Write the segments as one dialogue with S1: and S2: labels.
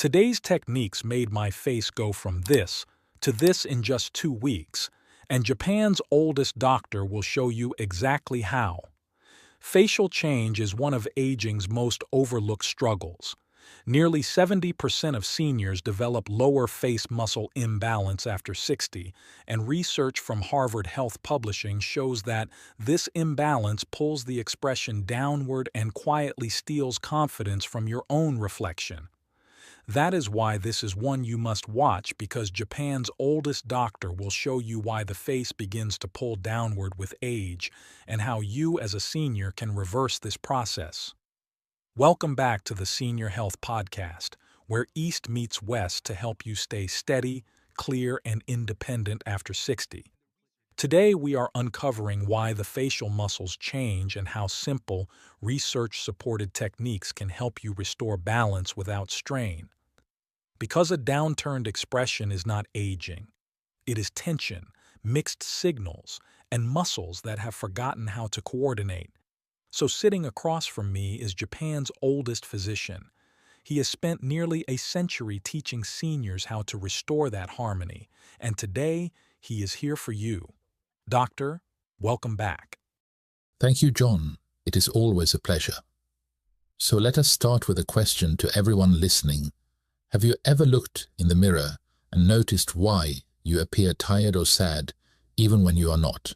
S1: Today's techniques made my face go from this to this in just 2 weeks, and Japan's oldest doctor will show you exactly how. Facial change is one of aging's most overlooked struggles. Nearly 70% of seniors develop lower face muscle imbalance after 60, and research from Harvard Health Publishing shows that this imbalance pulls the expression downward and quietly steals confidence from your own reflection. That is why this is one you must watch, because Japan's oldest doctor will show you why the face begins to pull downward with age and how you as a senior can reverse this process. Welcome back to the Senior Health Podcast, where East meets West to help you stay steady, clear, and independent after 60. Today we are uncovering why the facial muscles change and how simple, research-supported techniques can help you restore balance without strain. Because a downturned expression is not aging. It is tension, mixed signals, and muscles that have forgotten how to coordinate. So sitting across from me is Japan's oldest physician. He has spent nearly a century teaching seniors how to restore that harmony, and today he is here for you. Doctor, welcome back.
S2: Thank you, John. It is always a pleasure. So let us start with a question to everyone listening. Have you ever looked in the mirror and noticed why you appear tired or sad, even when you are not?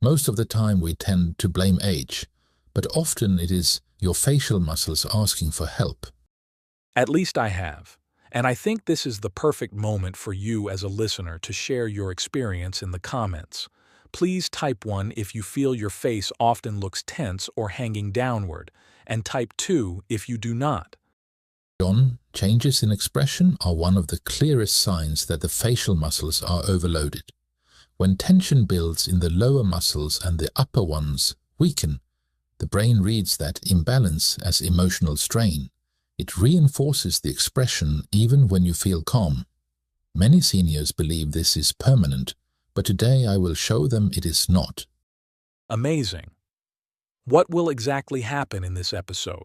S2: Most of the time we tend to blame age, but often it is your facial muscles asking for help.
S1: At least I have, and I think this is the perfect moment for you as a listener to share your experience in the comments. Please type 1 if you feel your face often looks tense or hanging downward, and type 2 if you do not.
S2: John, changes in expression are one of the clearest signs that the facial muscles are overloaded. When tension builds in the lower muscles and the upper ones weaken, the brain reads that imbalance as emotional strain. It reinforces the expression even when you feel calm. Many seniors believe this is permanent, but today I will show them it is not.
S1: Amazing. What will exactly happen in this episode?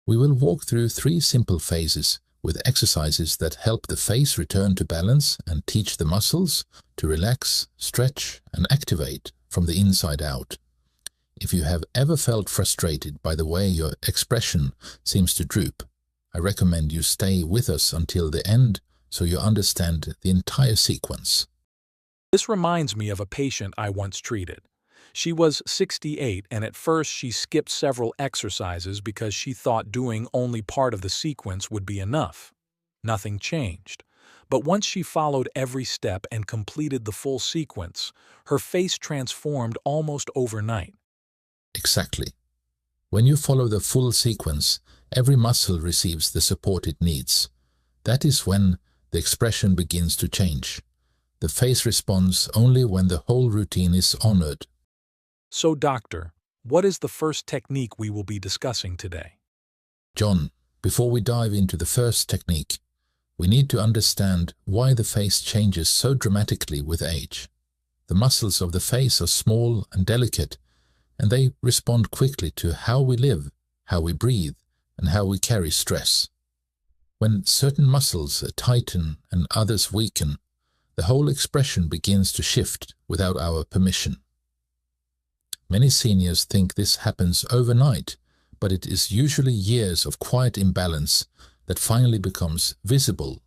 S2: We will walk through 3 simple phases with exercises that help the face return to balance and teach the muscles to relax, stretch, and activate from the inside out. If you have ever felt frustrated by the way your expression seems to droop, I recommend you stay with us until the end so you understand the entire sequence.
S1: This reminds me of a patient I once treated. She was 68, and at first she skipped several exercises because she thought doing only part of the sequence would be enough. Nothing changed. But once she followed every step and completed the full sequence, her face transformed almost overnight.
S2: Exactly. When you follow the full sequence, every muscle receives the support it needs. That is when the expression begins to change. The face responds only when the whole routine is honored.
S1: So, doctor, what is the first technique we will be discussing today?
S2: John, before we dive into the first technique, we need to understand why the face changes so dramatically with age. The muscles of the face are small and delicate, and they respond quickly to how we live, how we breathe, and how we carry stress. When certain muscles tighten and others weaken, the whole expression begins to shift without our permission. Many seniors think this happens overnight, but it is usually years of quiet imbalance that finally becomes visible.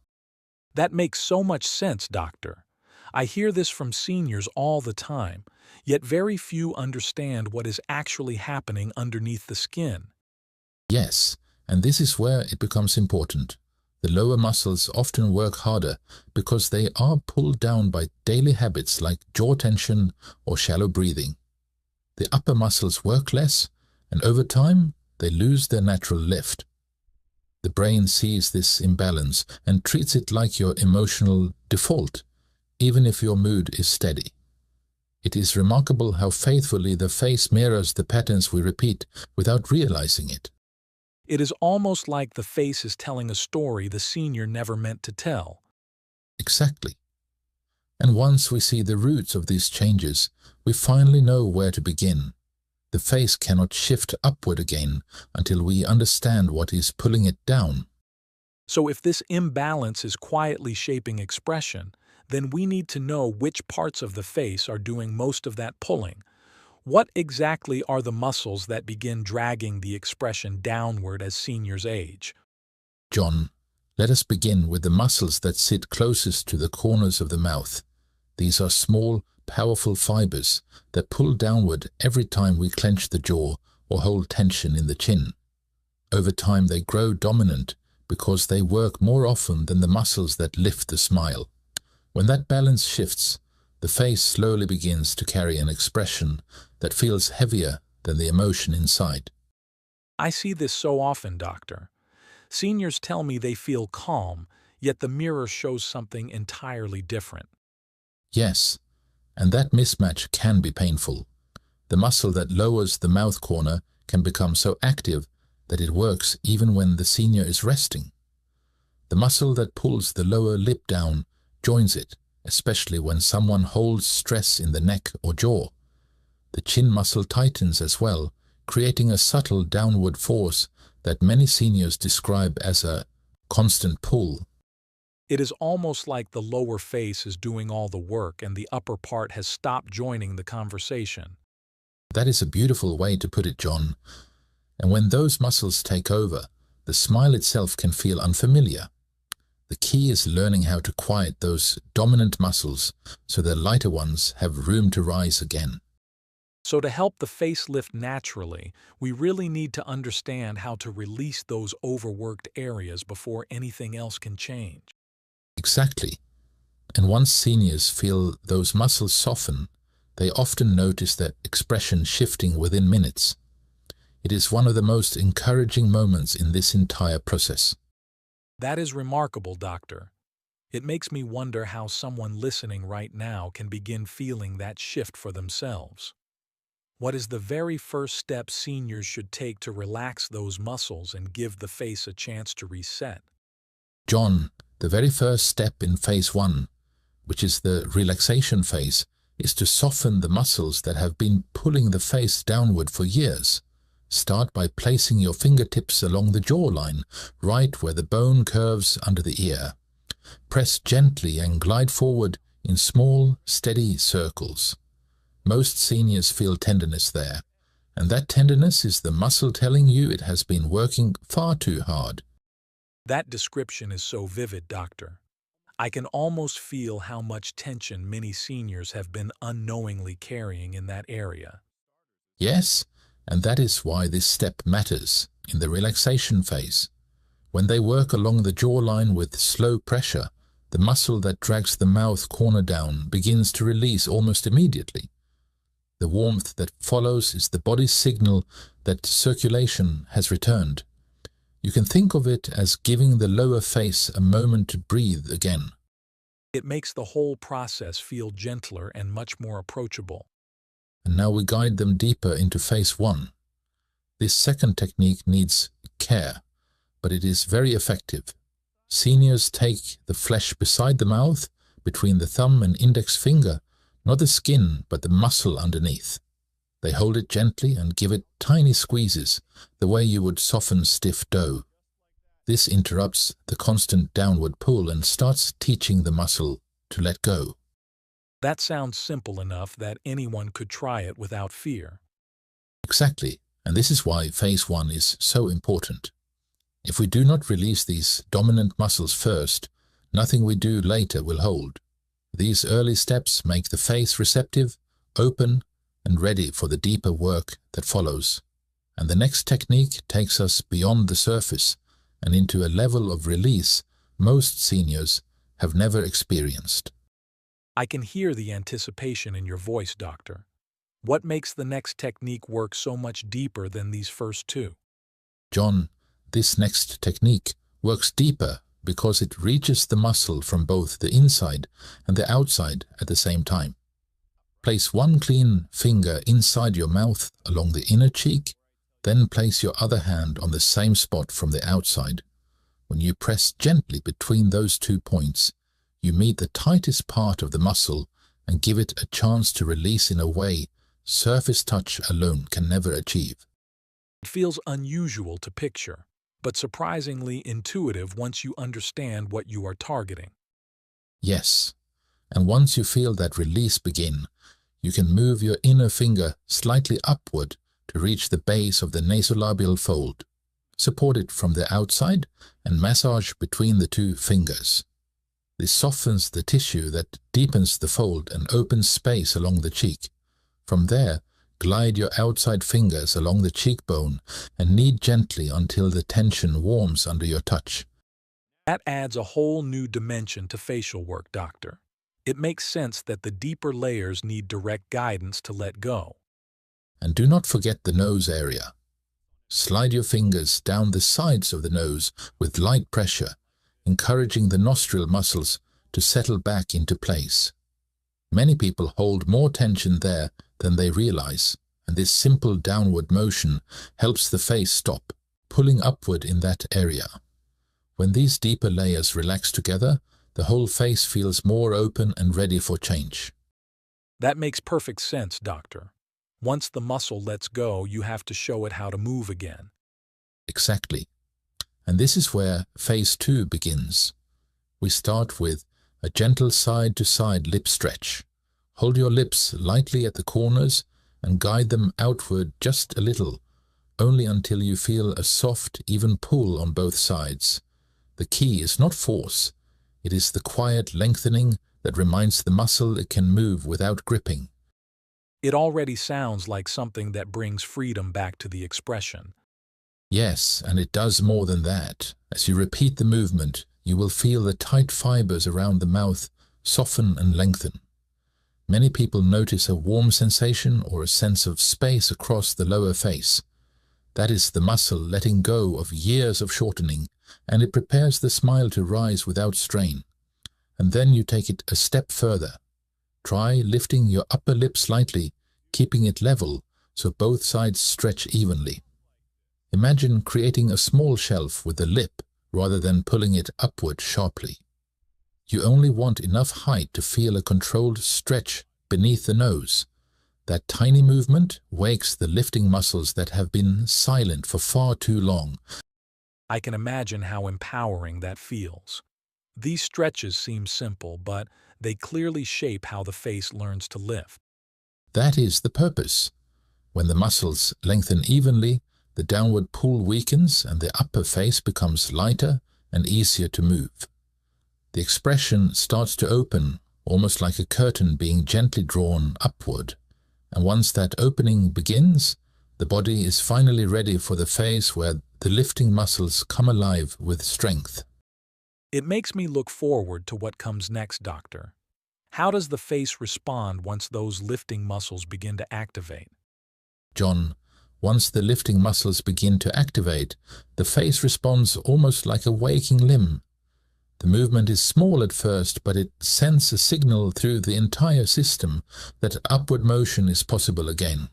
S1: That makes so much sense, doctor. I hear this from seniors all the time, yet very few understand what is actually happening underneath the skin.
S2: Yes, and this is where it becomes important. The lower muscles often work harder because they are pulled down by daily habits like jaw tension or shallow breathing. The upper muscles work less, and over time, they lose their natural lift. The brain sees this imbalance and treats it like your emotional default, even if your mood is steady. It is remarkable how faithfully the face mirrors the patterns we repeat without realizing it.
S1: It is almost like the face is telling a story the senior never meant to tell.
S2: Exactly. And once we see the roots of these changes, we finally know where to begin. The face cannot shift upward again until we understand what is pulling it down.
S1: So if this imbalance is quietly shaping expression, then we need to know which parts of the face are doing most of that pulling. What exactly are the muscles that begin dragging the expression downward as seniors age?
S2: John, let us begin with the muscles that sit closest to the corners of the mouth. These are small, powerful fibers that pull downward every time we clench the jaw or hold tension in the chin. Over time they grow dominant because they work more often than the muscles that lift the smile. When that balance shifts, the face slowly begins to carry an expression that feels heavier than the emotion inside.
S1: I see this so often, doctor. Seniors tell me they feel calm, yet the mirror shows something entirely different.
S2: Yes, and that mismatch can be painful. The muscle that lowers the mouth corner can become so active that it works even when the senior is resting. The muscle that pulls the lower lip down joins it, especially when someone holds stress in the neck or jaw. The chin muscle tightens as well, creating a subtle downward force that many seniors describe as a constant pull.
S1: It is almost like the lower face is doing all the work and the upper part has stopped joining the conversation.
S2: That is a beautiful way to put it, John. And when those muscles take over, the smile itself can feel unfamiliar. The key is learning how to quiet those dominant muscles so the lighter ones have room to rise again.
S1: So to help the face lift naturally, we really need to understand how to release those overworked areas before anything else can change.
S2: Exactly. And once seniors feel those muscles soften, they often notice that expression shifting within minutes. It is one of the most encouraging moments in this entire process.
S1: That is remarkable, doctor. It makes me wonder how someone listening right now can begin feeling that shift for themselves. What is the very first step seniors should take to relax those muscles and give the face a chance to reset?
S2: John, the very first step in phase 1, which is the relaxation phase, is to soften the muscles that have been pulling the face downward for years. Start by placing your fingertips along the jawline, right where the bone curves under the ear. Press gently and glide forward in small, steady circles. Most seniors feel tenderness there, and that tenderness is the muscle telling you it has been working far too hard.
S1: That description is so vivid, doctor. I can almost feel how much tension many seniors have been unknowingly carrying in that area.
S2: Yes, and that is why this step matters in the relaxation phase. When they work along the jawline with slow pressure, the muscle that drags the mouth corner down begins to release almost immediately. The warmth that follows is the body's signal that circulation has returned. You can think of it as giving the lower face a moment to breathe again.
S1: It makes the whole process feel gentler and much more approachable.
S2: And now we guide them deeper into phase 1. This second technique needs care, but it is very effective. Seniors take the flesh beside the mouth, between the thumb and index finger, not the skin but the muscle underneath. They hold it gently and give it tiny squeezes, the way you would soften stiff dough. This interrupts the constant downward pull and starts teaching the muscle to let go.
S1: That sounds simple enough that anyone could try it without fear.
S2: Exactly, and this is why phase 1 is so important. If we do not release these dominant muscles first, nothing we do later will hold. These early steps make the face receptive, open, and ready for the deeper work that follows. And the next technique takes us beyond the surface and into a level of release most seniors have never experienced.
S1: I can hear the anticipation in your voice, doctor. What makes the next technique work so much deeper than these first two?
S2: John, this next technique works deeper because it reaches the muscle from both the inside and the outside at the same time. Place one clean finger inside your mouth along the inner cheek, then place your other hand on the same spot from the outside. When you press gently between those 2 points, you meet the tightest part of the muscle and give it a chance to release in a way surface touch alone can never achieve.
S1: It feels unusual to picture, but surprisingly intuitive once you understand what you are targeting.
S2: Yes, and once you feel that release begin, you can move your inner finger slightly upward to reach the base of the nasolabial fold. Support it from the outside and massage between the two fingers. This softens the tissue that deepens the fold and opens space along the cheek. From there, glide your outside fingers along the cheekbone and knead gently until the tension warms under your touch.
S1: That adds a whole new dimension to facial work, doctor. It makes sense that the deeper layers need direct guidance to let go.
S2: And do not forget the nose area. Slide your fingers down the sides of the nose with light pressure, encouraging the nostril muscles to settle back into place. Many people hold more tension there than they realize, and this simple downward motion helps the face stop, pulling upward in that area. When these deeper layers relax together, the whole face feels more open and ready for change.
S1: That makes perfect sense, doctor. Once the muscle lets go, you have to show it how to move again.
S2: Exactly. And this is where phase 2 begins. We start with a gentle side-to-side lip stretch. Hold your lips lightly at the corners and guide them outward just a little, only until you feel a soft, even pull on both sides. The key is not force. It is the quiet lengthening that reminds the muscle it can move without gripping.
S1: It already sounds like something that brings freedom back to the expression.
S2: Yes, and it does more than that. As you repeat the movement, you will feel the tight fibers around the mouth soften and lengthen. Many people notice a warm sensation or a sense of space across the lower face. That is the muscle letting go of years of shortening, and it prepares the smile to rise without strain. And then you take it a step further. Try lifting your upper lip slightly, keeping it level so both sides stretch evenly. Imagine creating a small shelf with the lip rather than pulling it upward sharply. You only want enough height to feel a controlled stretch beneath the nose. That tiny movement wakes the lifting muscles that have been silent for far too long.
S1: I can imagine how empowering that feels. These stretches seem simple, but they clearly shape how the face learns to lift.
S2: That is the purpose. When the muscles lengthen evenly, the downward pull weakens and the upper face becomes lighter and easier to move. The expression starts to open, almost like a curtain being gently drawn upward. And once that opening begins, the body is finally ready for the phase where the lifting muscles come alive with strength.
S1: It makes me look forward to what comes next, doctor. How does the face respond once those lifting muscles begin to activate?
S2: John, once the lifting muscles begin to activate, the face responds almost like a waking limb. The movement is small at first, but it sends a signal through the entire system that upward motion is possible again.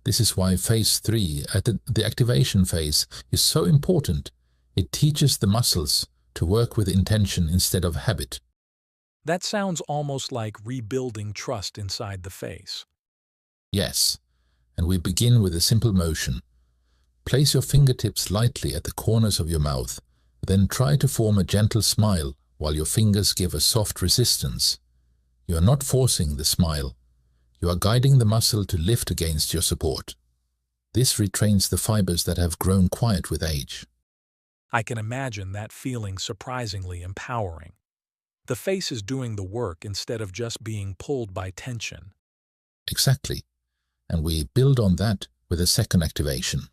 S2: This is why phase 3, at the activation phase, is so important. It teaches the muscles to work with intention instead of habit.
S1: That sounds almost like rebuilding trust inside the face.
S2: Yes, and we begin with a simple motion. Place your fingertips lightly at the corners of your mouth. Then try to form a gentle smile while your fingers give a soft resistance. You are not forcing the smile. You are guiding the muscle to lift against your support. This retrains the fibers that have grown quiet with age.
S1: I can imagine that feeling surprisingly empowering. The face is doing the work instead of just being pulled by tension.
S2: Exactly. And we build on that with a second activation.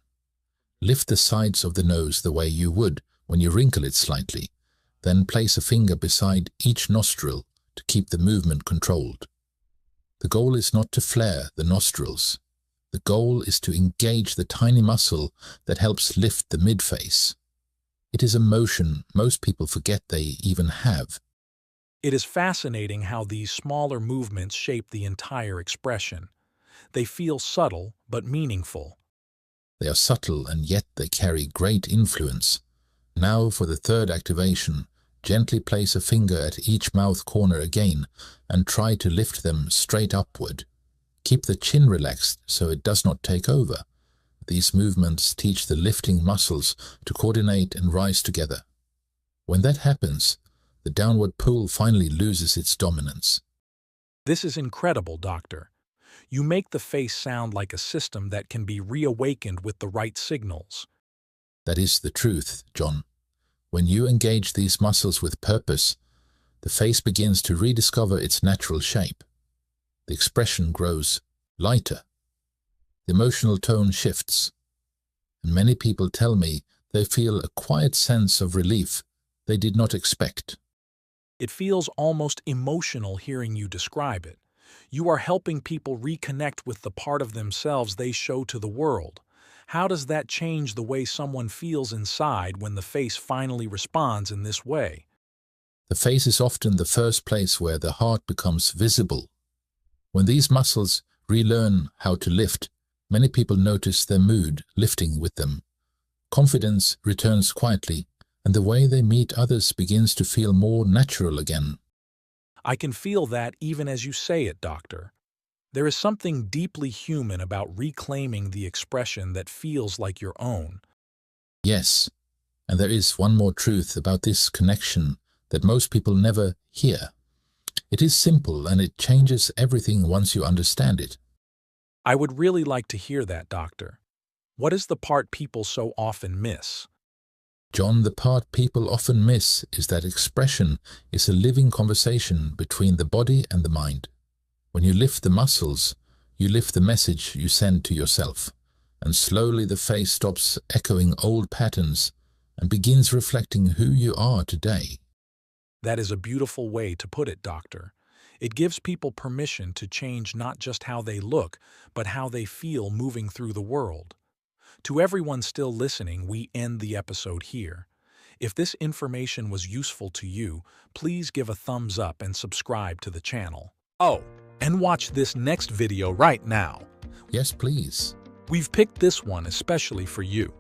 S2: Lift the sides of the nose the way you would when you wrinkle it slightly. Then place a finger beside each nostril to keep the movement controlled. The goal is not to flare the nostrils. The goal is to engage the tiny muscle that helps lift the midface. It is a motion most people forget they even have.
S1: It is fascinating how these smaller movements shape the entire expression. They feel subtle but meaningful.
S2: They are subtle and yet they carry great influence. Now for the third activation, gently place a finger at each mouth corner again and try to lift them straight upward. Keep the chin relaxed so it does not take over. These movements teach the lifting muscles to coordinate and rise together. When that happens, the downward pull finally loses its dominance.
S1: This is incredible, Doctor. You make the face sound like a system that can be reawakened with the right signals.
S2: That is the truth, John. When you engage these muscles with purpose, the face begins to rediscover its natural shape. The expression grows lighter. The emotional tone shifts. And many people tell me they feel a quiet sense of relief they did not expect.
S1: It feels almost emotional hearing you describe it. You are helping people reconnect with the part of themselves they show to the world. How does that change the way someone feels inside when the face finally responds in this way?
S2: The face is often the first place where the heart becomes visible. When these muscles relearn how to lift, many people notice their mood lifting with them. Confidence returns quietly, and the way they meet others begins to feel more natural again.
S1: I can feel that even as you say it, Doctor. There is something deeply human about reclaiming the expression that feels like your own.
S2: Yes, and there is one more truth about this connection that most people never hear. It is simple and it changes everything once you understand it.
S1: I would really like to hear that, Doctor. What is the part people so often miss?
S2: John, the part people often miss is that expression is a living conversation between the body and the mind. When you lift the muscles, you lift the message you send to yourself, and slowly the face stops echoing old patterns and begins reflecting who you are today.
S1: That is a beautiful way to put it, Doctor. It gives people permission to change not just how they look, but how they feel moving through the world. To everyone still listening, we end the episode here. If this information was useful to you, please give a thumbs up and subscribe to the channel. Oh, and watch this next video right now.
S2: Yes, please.
S1: We've picked this one especially for you.